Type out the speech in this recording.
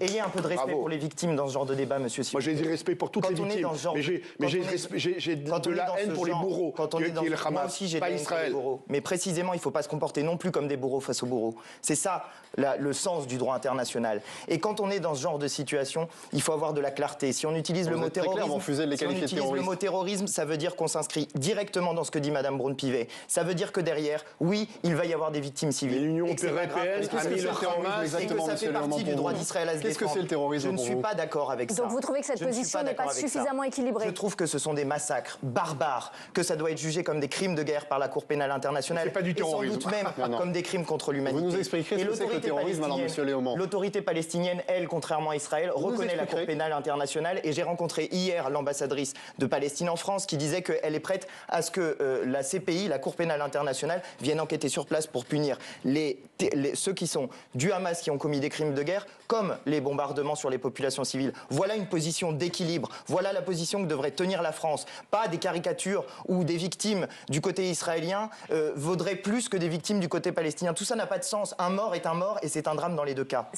Ayez un peu de respect pour les victimes dans ce genre de débat, monsieur Sion. Moi, j'ai du respect pour toutes les victimes, mais j'ai de la haine pour les bourreaux, qui est le Hamas, moi aussi, j'ai de la haine pour les bourreaux. Mais précisément, il ne faut pas se comporter non plus comme des bourreaux face aux bourreaux. C'est ça, le sens du droit international. Et quand on est dans ce genre de situation, il faut avoir de la clarté. Si on utilise le mot terrorisme, ça veut dire qu'on s'inscrit directement dans ce que dit Madame Braun-Pivet. Ça veut dire que derrière, oui, il va y avoir des victimes civiles. L'Union européenne a mis le Hamas, et que ça fait partie du droit d'Israël à se défendre. Qu'est-ce que c'est le terrorisme? Je ne suis pas d'accord avec ça. Donc vous trouvez que cette position n'est pas suffisamment équilibrée? Je trouve que ce sont des massacres barbares, que ça doit être jugé comme des crimes de guerre par la Cour pénale internationale. C'est pas du terrorisme. Et sans doute même comme des crimes contre l'humanité. Vous nous expliquerez ce que c'est que le terrorisme, alors, monsieur Léaumont. L'autorité palestinienne, elle, contrairement à Israël, reconnaît la Cour pénale internationale. Et j'ai rencontré hier l'ambassadrice de Palestine en France qui disait qu'elle est prête à ce que la CPI, la Cour pénale internationale, vienne enquêter sur place pour punir ceux qui sont du Hamas qui ont commis des crimes de guerre, comme les bombardements sur les populations civiles. Voilà une position d'équilibre. Voilà la position que devrait tenir la France. Pas des caricatures où des victimes du côté israélien vaudraient plus que des victimes du côté palestinien. Tout ça n'a pas de sens. Un mort est un mort et c'est un drame dans les deux cas.